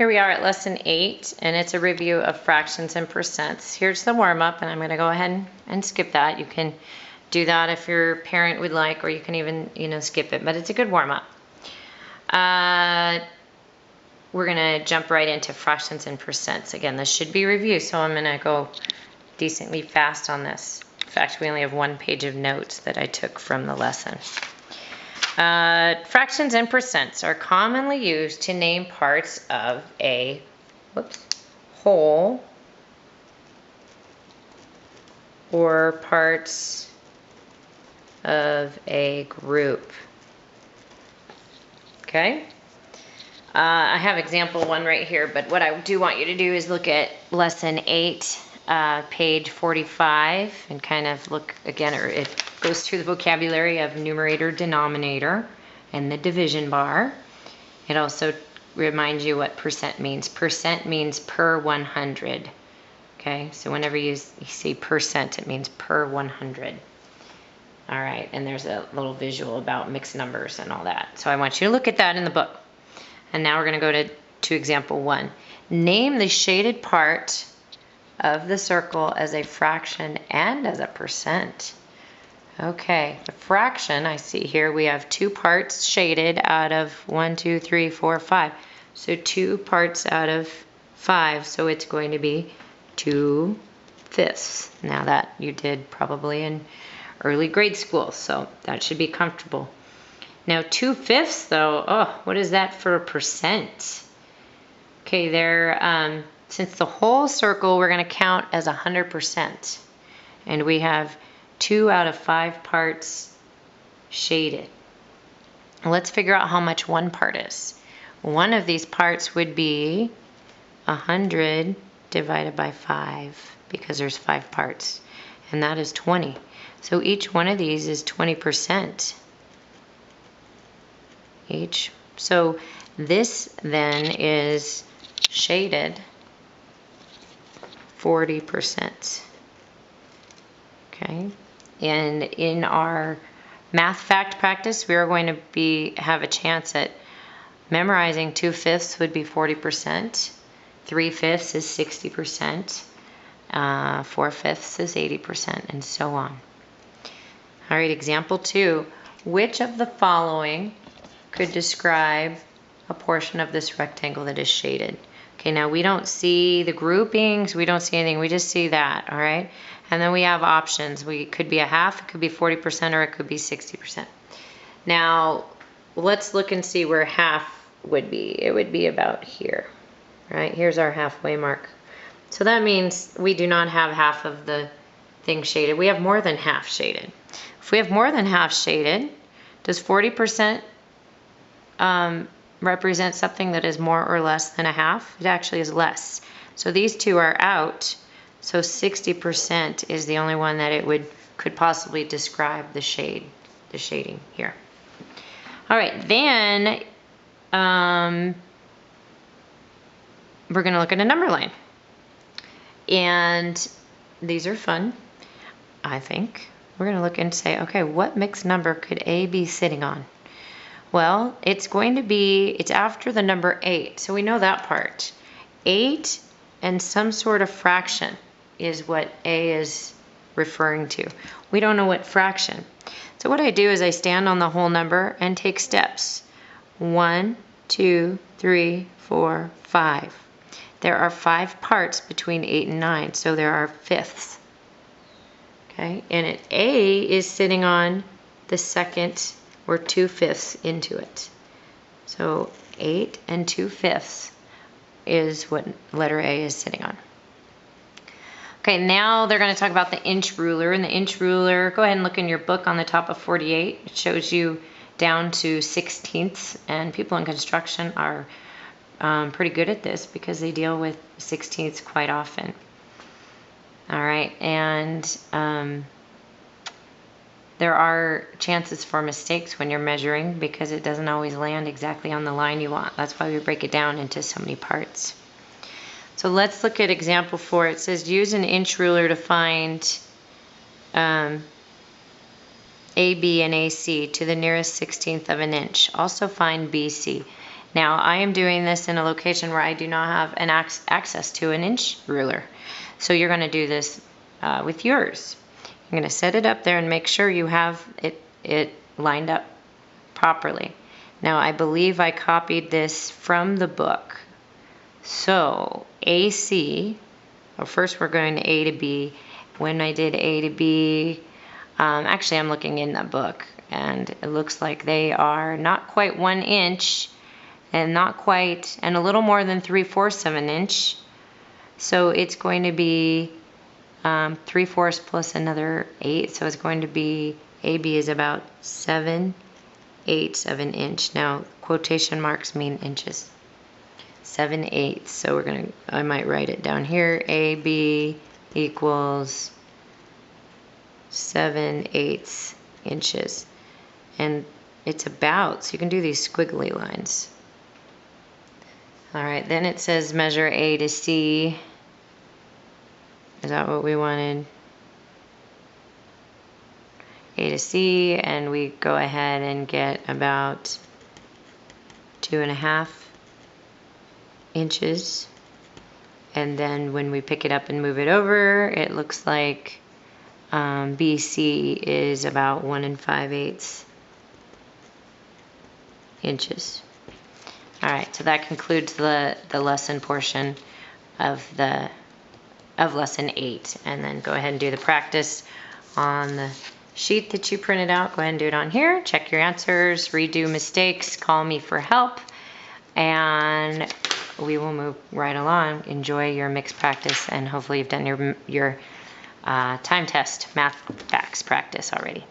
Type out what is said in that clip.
Here we are at lesson 8, and it's a review of fractions and percents. Here's the warm-up, and I'm going to go ahead and skip that. You can do that if your parent would like, or you can even, skip it, but it's a good warm-up. We're going to jump right into fractions and percents. Again, this should be review, so I'm going to go decently fast on this. In fact, we only have one page of notes that I took from the lesson. Fractions and percents are commonly used to name parts of a whole or parts of a group. Okay? I have example 1 right here, but what I do want you to do is look at lesson 8, page 45, and kind of look again, or it goes through the vocabulary of numerator, denominator, and the division bar. It also reminds you what percent means. Percent means per 100. Okay, so whenever you see percent, it means per 100. All right, and there's a little visual about mixed numbers and all that. So I want you to look at that in the book. And now we're going to go to example 1. Name the shaded part of the circle as a fraction and as a percent. Okay, the fraction, I see here we have 2 parts shaded out of 1, 2, 3, 4, 5. So 2 parts out of 5, so it's going to be 2/5. Now that you did probably in early grade school, so that should be comfortable. Now 2/5 though, what is that for a percent? Okay, there, since the whole circle we're going to count as 100%, and we have 2 out of 5 parts shaded. Let's figure out how much one part is. One of these parts would be 100 divided by 5, because there's 5 parts, and that is 20. So each one of these is 20%. Each. So this then is shaded 40%. Okay. And in our math fact practice, we are going to have a chance at memorizing 2/5 would be 40%, 3/5 is 60%, 4/5 is 80%, and so on. All right, example 2. Which of the following could describe a portion of this rectangle that is shaded? Okay, now we don't see the groupings, we don't see anything, we just see that, all right? And then we have options. It could be a half, it could be 40%, or it could be 60%. Now, let's look and see where half would be. It would be about here, right? Here's our halfway mark. So that means we do not have half of the thing shaded. We have more than half shaded. If we have more than half shaded, does 40% represent something that is more or less than a half? It actually is less. So these two are out. So 60% is the only one that could possibly describe the shading here. All right, then we're going to look at a number line. And these are fun, I think. We're going to look and say, okay, what mixed number could A be sitting on? Well, it's after the number 8, so we know that part. 8 and some sort of fraction is what A is referring to. We don't know what fraction. So what I do is I stand on the whole number and take steps. 1, 2, 3, 4, 5. There are 5 parts between 8 and 9, so there are fifths. Okay, and A is sitting on the second or 2/5 into it. So 8 and 2/5 is what letter A is sitting on. Okay, now they're going to talk about the inch ruler. And the inch ruler, go ahead and look in your book on the top of 48. It shows you down to 16ths, and people in construction are pretty good at this because they deal with 16ths quite often. All right, and there are chances for mistakes when you're measuring because it doesn't always land exactly on the line you want. That's why we break it down into so many parts. So let's look at example 4. It says use an inch ruler to find AB and AC to the nearest 16th of an inch. Also find BC. Now I am doing this in a location where I do not have an access to an inch ruler. So you're going to do this with yours. You're going to set it up there and make sure you have it lined up properly. Now I believe I copied this from the book. So AC, well, first we're going to A to B. When I did A to B, actually I'm looking in the book, and it looks like they are not quite 1 inch, and not quite, and a little more than 3/4 of an inch. So it's going to be 3/4 plus another 8, so it's going to be, AB is about 7/8 of an inch. Now quotation marks mean inches. 7/8. So we're gonna, I might write it down here. AB equals 7/8 inches, and it's about, so you can do these squiggly lines. All right, then it says measure A to C. Is that what we wanted? A to C, and we go ahead and get about 2.5 inches. And then when we pick it up and move it over, it looks like BC is about 1 5/8 inches. All right, so that concludes the lesson portion of lesson 8. And then go ahead and do the practice on the sheet that you printed out. Go ahead and do it on here. Check your answers, redo mistakes, call me for help, and we will move right along. Enjoy your mixed practice, and hopefully you've done your time test math facts practice already.